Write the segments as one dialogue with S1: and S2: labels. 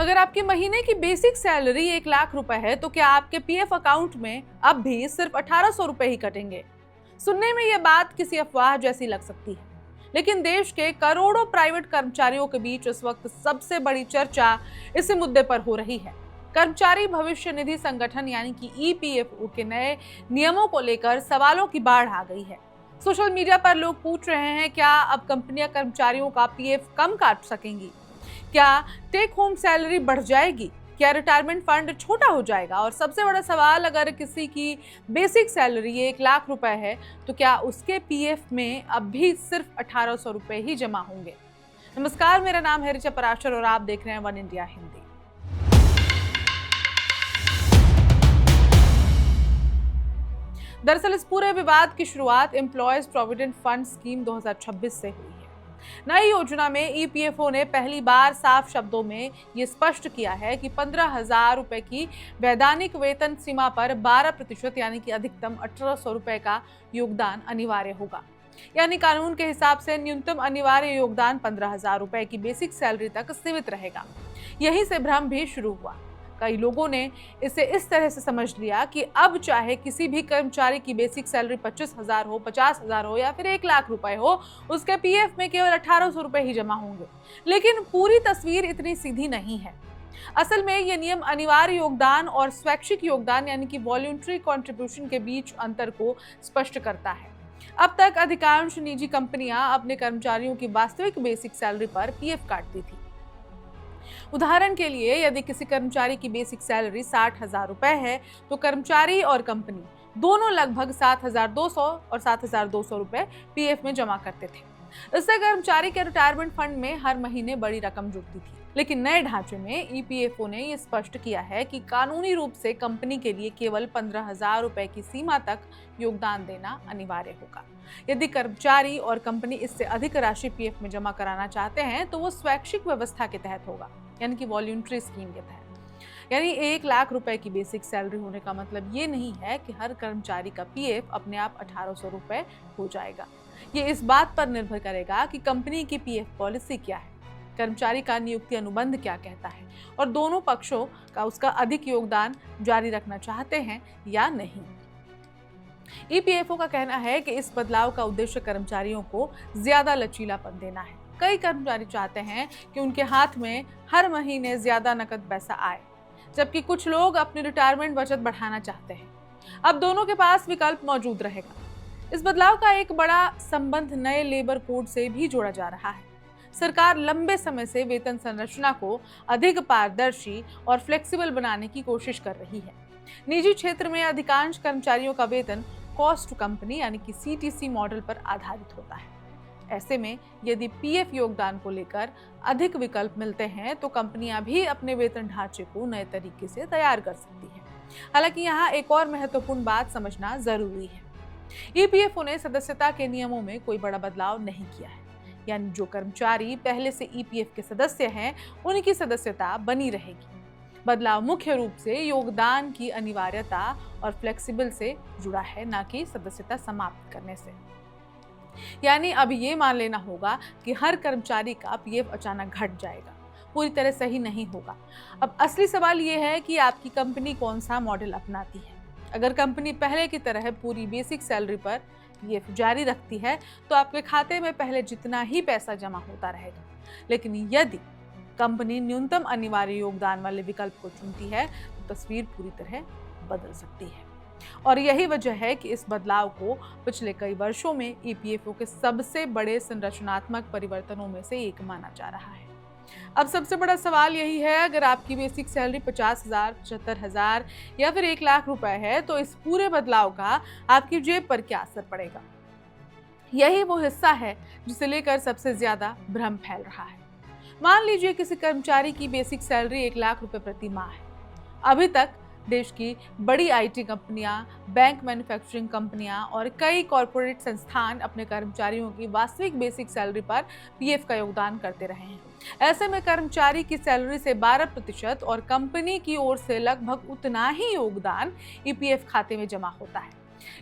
S1: अगर आपके महीने की बेसिक सैलरी 1 लाख रुपए है तो क्या आपके पीएफ अकाउंट में अब भी सिर्फ 1800 रुपए ही कटेंगे? सुनने में यह बात किसी अफवाह जैसी लग सकती है, लेकिन देश के करोड़ों प्राइवेट कर्मचारियों के बीच इस वक्त सबसे बड़ी चर्चा इसी मुद्दे पर हो रही है। कर्मचारी भविष्य निधि संगठन यानी कि ईपीएफओ के नए नियमों को लेकर सवालों की बाढ़ आ गई है। सोशल मीडिया पर लोग पूछ रहे हैं, क्या अब कंपनियां कर्मचारियों का पीएफ कम काट सकेंगी? क्या टेक होम सैलरी बढ़ जाएगी? क्या रिटायरमेंट फंड छोटा हो जाएगा? और सबसे बड़ा सवाल, अगर किसी की बेसिक सैलरी 1 लाख रुपए है तो क्या उसके पीएफ में अब भी सिर्फ 1800 रुपए ही जमा होंगे? नमस्कार, मेरा नाम है ऋचा पराशर और आप देख रहे हैं वन इंडिया हिंदी। दरअसल इस पूरे विवाद की शुरुआत एम्प्लॉयज प्रोविडेंट फंड स्कीम 2026 से हुई है। नई योजना में ईपीएफओ ने पहली बार साफ शब्दों में ये स्पष्ट किया है कि 15,000 रुपए की वैधानिक वेतन सीमा पर 12% यानी कि अधिकतम 1800 रुपए का योगदान अनिवार्य होगा। यानी कानून के हिसाब से न्यूनतम अनिवार्य योगदान 15,000 रुपए की बेसिक सैलरी तक सीमित रहेगा। यहीं से भ्रम भी शुरू हुआ। कई लोगों ने इसे इस तरह से समझ लिया कि अब चाहे किसी भी कर्मचारी की बेसिक सैलरी 25,000 हो, 50,000 हो या फिर 1 लाख रुपए हो, उसके पीएफ में केवल 1800 रुपए ही जमा होंगे। लेकिन पूरी तस्वीर इतनी सीधी नहीं है। असल में ये नियम अनिवार्य योगदान और स्वैच्छिक योगदान यानी कि वॉलंटरी कंट्रीब्यूशन के बीच अंतर को स्पष्ट करता है। अब तक अधिकांश निजी कंपनियां अपने कर्मचारियों की वास्तविक बेसिक सैलरी पर पीएफ काटती थी। उदाहरण के लिए, यदि किसी कर्मचारी की बेसिक सैलरी 60,000 रुपए है तो कर्मचारी और कंपनी दोनों लगभग 7,200 और 7,200 रुपए पीएफ में जमा करते थे। इससे कर्मचारी के रिटायरमेंट फंड में हर महीने बड़ी रकम जुड़ती थी। लेकिन नए ढांचे में ईपीएफओ ने यह स्पष्ट किया है कि कानूनी रूप से कंपनी के लिए केवल 15,000 रुपए की सीमा तक योगदान देना अनिवार्य होगा। यदि कर्मचारी और कंपनी इससे अधिक राशि पीएफ में जमा कराना चाहते हैं तो वो स्वैच्छिक व्यवस्था के तहत होगा, यानी कि वॉलंटरी स्कीम के तहत। यानी 1 लाख रुपए की बेसिक सैलरी होने का मतलब ये नहीं है कि हर कर्मचारी का पीएफ अपने आप 1800 रुपए हो जाएगा। ये इस बात पर निर्भर करेगा कि कंपनी की पीएफ पॉलिसी क्या है, कर्मचारी का नियुक्ति अनुबंध क्या कहता है और दोनों पक्षों का उसका अधिक योगदान जारी रखना चाहते हैं या नहीं। ईपीएफओ का कहना है कि इस बदलाव का उद्देश्य कर्मचारियों को ज्यादा लचीलापन देना है। कई कर्मचारी चाहते हैं कि उनके हाथ में हर महीने ज्यादा नकद पैसा आए, जबकि कुछ लोग अपनी रिटायरमेंट बचत बढ़ाना चाहते हैं। अब दोनों के पास विकल्प मौजूद रहेगा। इस बदलाव का एक बड़ा संबंध नए लेबर कोड से भी जोड़ा जा रहा है। सरकार लंबे समय से वेतन संरचना को अधिक पारदर्शी और फ्लेक्सिबल बनाने की कोशिश कर रही है। निजी क्षेत्र में अधिकांश कर्मचारियों का वेतन कॉस्ट टू कंपनी यानी कि सीटीसी मॉडल पर आधारित होता है। ऐसे में यदि पीएफ योगदान को लेकर अधिक विकल्प मिलते हैं तो कंपनियां भी अपने वेतन ढांचे को नए तरीके से तैयार कर सकती हैं। हालांकि यहाँ एक और महत्वपूर्ण बात समझना जरूरी है। ईपीएफओ ने सदस्यता के नियमों में कोई बड़ा बदलाव नहीं किया है। यानी जो कर्मचारी पहले से ईपीएफ के सदस्य हैं, उनकी सदस्यता बनी रहेगी। बदलाव मुख्य रूप से योगदान की अनिवार्यता और फ्लेक्सिबल से जुड़ा है, ना कि सदस्यता समाप्त करने से। यानी अब ये मान लेना होगा कि हर कर्मचारी का पीएफ अचानक घट जाएगा, पूरी तरह सही नहीं होगा। अब असली सवाल ये है कि आपकी कंपनी कौन सा मॉडल अपनाती है। अगर कंपनी पहले की तरह पूरी बेसिक सैलरी पर पीएफ जारी रखती है तो आपके खाते में पहले जितना ही पैसा जमा होता रहेगा। लेकिन यदि कंपनी न्यूनतम अनिवार्य योगदान वाले विकल्प को चुनती है तो तस्वीर पूरी तरह बदल सकती है। और यही वजह है कि इस बदलाव को पिछले कई वर्षों में ईपीएफओ के सबसे बड़े संरचनात्मक परिवर्तनों में से एक माना जा रहा है। अब सबसे बड़ा सवाल यही है, अगर आपकी बेसिक सैलरी 50,000, 75,000 या फिर 1 लाख रुपए है तो इस पूरे बदलाव का आपकी जेब पर क्या असर पड़ेगा? यही वो हिस्सा है जिसे लेकर सबसे ज्यादा भ्रम फैल रहा है। मान लीजिए किसी कर्मचारी की बेसिक सैलरी 1 लाख रुपए प्रति माह है। अभी तक देश की बड़ी आईटी कंपनियां, बैंक मैन्युफैक्चरिंग कंपनियां और कई कॉरपोरेट संस्थान अपने कर्मचारियों की वास्तविक बेसिक सैलरी पर पीएफ का योगदान करते रहे हैं। ऐसे में कर्मचारी की सैलरी से 12% और कंपनी की ओर से लगभग उतना ही योगदान ईपीएफ खाते में जमा होता है।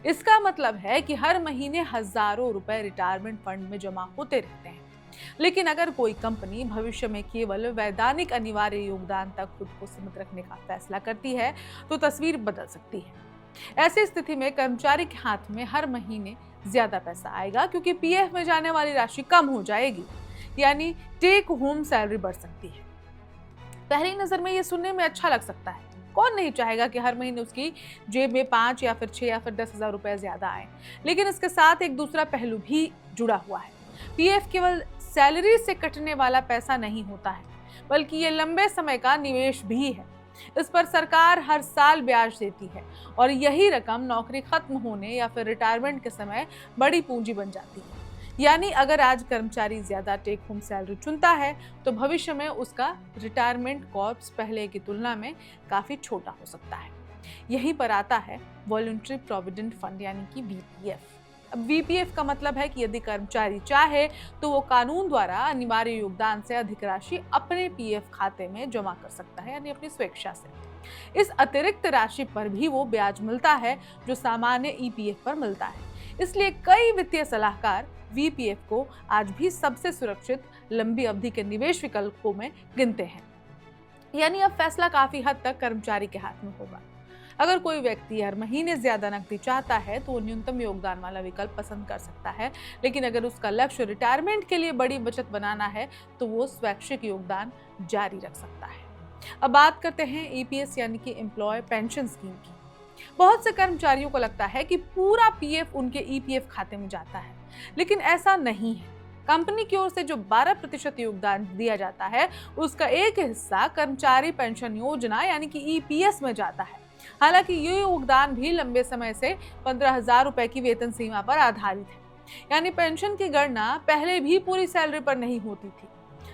S1: इसका मतलब है कि हर महीने हजारों रुपए रिटायरमेंट फंड में जमा होते रहते हैं। लेकिन अगर कोई कंपनी भविष्य में केवल वैधानिक अनिवार्य योगदान तक खुद को सीमित रखने का फैसला करती है तो तस्वीर बदल सकती है। ऐसी स्थिति में कर्मचारी के हाथ में हर महीने ज्यादा पैसा आएगा क्योंकि पीएफ में जाने वाली राशि कम हो जाएगी, यानी टेक होम सैलरी बढ़ सकती है। पहली नजर में ये सुनने में अच्छा लग सकता है, कौन नहीं चाहेगा कि हर महीने उसकी जेब में 5 या फिर 6 या फिर 10,000 रुपए ज्यादा आए। लेकिन इसके साथ एक दूसरा पहलू भी जुड़ा हुआ है। पीएफ केवल सैलरी से कटने वाला पैसा नहीं होता है, बल्कि ये लंबे समय का निवेश भी है। इस पर सरकार हर साल ब्याज देती है और यही रकम नौकरी खत्म होने या फिर रिटायरमेंट के समय बड़ी पूंजी बन जाती है। यानी अगर आज कर्मचारी ज्यादा टेक होम सैलरी चुनता है तो भविष्य में उसका रिटायरमेंट कॉर्प्स पहले की तुलना में काफी छोटा हो सकता है। यहीं पर आता है वॉलंटरी प्रोविडेंट फंड यानी कि वीपीएफ। अब वीपीएफ का मतलब है कि यदि कर्मचारी चाहे तो वो कानून द्वारा अनिवार्य योगदान से अधिक राशि अपने पीएफ खाते में जमा कर सकता है, यानी अपनी स्वेच्छा से। इस अतिरिक्त राशि पर भी वो ब्याज मिलता है जो सामान्य ईपीएफ पर मिलता है। इसलिए कई वित्तीय सलाहकार वीपीएफ को आज भी सबसे सुरक्षित लंबी अवधि के निवेश विकल्पों में गिनते हैं। यानी अब फैसला काफी हद तक कर्मचारी के हाथ में होगा। अगर कोई व्यक्ति हर महीने ज्यादा नकदी चाहता है तो वो न्यूनतम योगदान वाला विकल्प पसंद कर सकता है, लेकिन अगर उसका लक्ष्य रिटायरमेंट के लिए बड़ी बचत बनाना है तो वो स्वैच्छिक योगदान जारी रख सकता है। अब बात करते हैं ईपीएस यानी कि एम्प्लॉय पेंशन स्कीम की। बहुत से कर्मचारियों को लगता है कि पूरा पीएफ उनके ईपीएफ खाते में जाता है, लेकिन ऐसा नहीं है। कंपनी की ओर से जो 12% योगदान दिया जाता है उसका एक हिस्सा कर्मचारी पेंशन योजना यानी कि ईपीएस में जाता है। हालांकि ये योगदान भी लंबे समय से 15,000 रुपए की वेतन सीमा पर आधारित है, यानी पेंशन की गणना पहले भी पूरी सैलरी पर नहीं होती थी।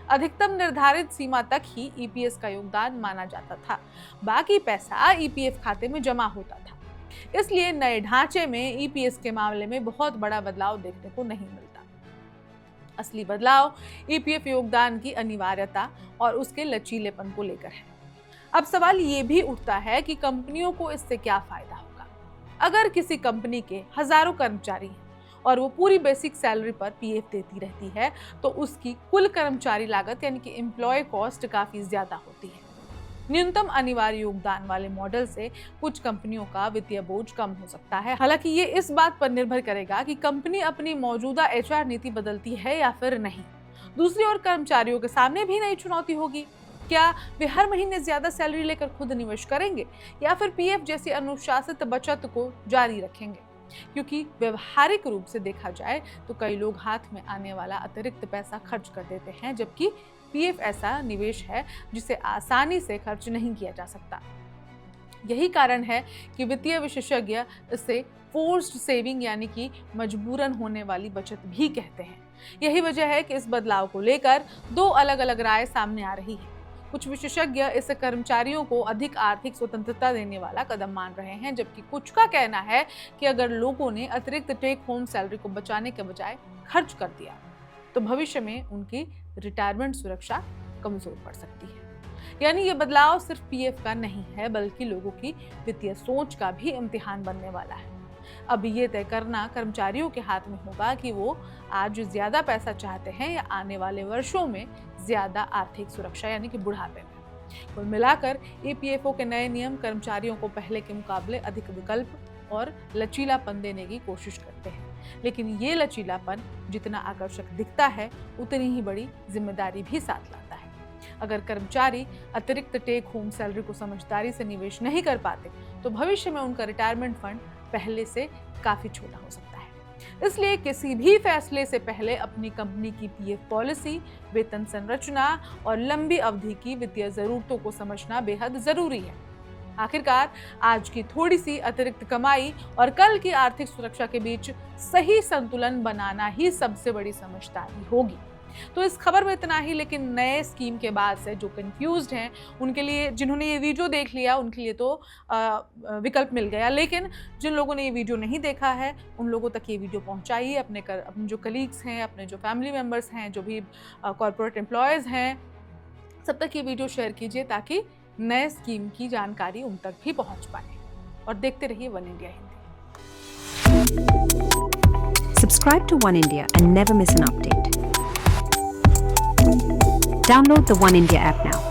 S1: अधिकतम निर्धारित सीमा तक ही ईपीएस का योगदान माना जाता था, बाकी पैसा ईपीएफ खाते में जमा होता था। इसलिए नए ढांचे में ईपीएस के मामले में बहुत बड़ा बदलाव देखने को नहीं मिलता। असली बदलाव ईपीएफ योगदान की अनिवार्यता और उसके लचीलेपन को लेकर है। अब सवाल ये भी उठता है कि कंपनियों को इससे क्या फायदा होगा। अगर किसी कंपनी के हजारों कर्मचारी हैं और वो पूरी बेसिक सैलरी पर पीएफ देती रहती है तो उसकी कुल कर्मचारी लागत यानी कि एम्प्लॉय कॉस्ट काफी ज्यादा होती है। न्यूनतम अनिवार्य योगदान वाले मॉडल से कुछ कंपनियों का वित्तीय बोझ कम हो सकता है। हालांकि ये इस बात पर निर्भर करेगा कि कंपनी अपनी मौजूदा एचआर नीति बदलती है या फिर नहीं। दूसरी ओर कर्मचारियों के सामने भी नई चुनौती होगी। क्या वे हर महीने ज्यादा सैलरी लेकर खुद निवेश करेंगे या फिर पीएफ जैसी अनुशासित बचत को जारी रखेंगे? क्योंकि व्यवहारिक रूप से देखा जाए तो कई लोग हाथ में आने वाला अतिरिक्त पैसा खर्च कर देते हैं, जबकि पीएफ ऐसा निवेश है जिसे आसानी से खर्च नहीं किया जा सकता। यही कारण है कि वित्तीय विशेषज्ञ इसे फोर्स्ड सेविंग यानी कि मजबूरन होने वाली बचत भी कहते हैं। यही वजह है कि इस बदलाव को लेकर दो अलग अलग राय सामने आ रही है। कुछ विशेषज्ञ इसे कर्मचारियों को अधिक आर्थिक स्वतंत्रता देने वाला कदम मान रहे हैं, जबकि कुछ का कहना है कि अगर लोगों ने अतिरिक्त टेक होम सैलरी को बचाने के बजाय खर्च कर दिया तो भविष्य में उनकी रिटायरमेंट सुरक्षा कमजोर पड़ सकती है। यानी ये बदलाव सिर्फ पीएफ का नहीं है बल्कि लोगों की वित्तीय सोच का भी इम्तिहान बनने वाला है। अब ये तय करना कर्मचारियों के हाथ में होगा कि वो आज ज्यादा पैसा चाहते हैं या आने वाले वर्षों में ज्यादा आर्थिक सुरक्षा यानी कि बुढ़ापे में। कुल मिलाकर ईपीएफओ के नए नियम कर्मचारियों को पहले के मुकाबले अधिक विकल्प और लचीलापन देने की कोशिश करते हैं, लेकिन ये लचीलापन जितना आकर्षक दिखता है उतनी ही बड़ी जिम्मेदारी भी साथ लाता है। अगर कर्मचारी अतिरिक्त टेक होम सैलरी को समझदारी से निवेश नहीं कर पाते तो भविष्य में उनका रिटायरमेंट फंड पहले से काफी छोटा हो सकता है। इसलिए किसी भी फैसले से पहले अपनी कंपनी की पीएफ पॉलिसी, वेतन संरचना और लंबी अवधि की वित्तीय जरूरतों को समझना बेहद जरूरी है। आखिरकार आज की थोड़ी सी अतिरिक्त कमाई और कल की आर्थिक सुरक्षा के बीच सही संतुलन बनाना ही सबसे बड़ी समझदारी होगी। तो इस खबर में इतना ही, लेकिन नए स्कीम के बाद से जो कंफ्यूज्ड हैं उनके लिए, जिन्होंने ये वीडियो देख लिया उनके लिए तो विकल्प मिल गया, लेकिन जिन लोगों ने ये वीडियो नहीं देखा है उन लोगों तक ये वीडियो पहुंचाइए। अपने जो कलीग्स हैं, अपने जो फैमिली मेम्बर्स हैं, जो भी कॉर्पोरेट एम्प्लॉयज़ हैं, सब तक ये वीडियो शेयर कीजिए ताकि नए स्कीम की जानकारी उन तक भी पहुंच पाए। और देखते रहिए one India Hindi.
S2: Subscribe to One India and never miss an update. Download the One India app now.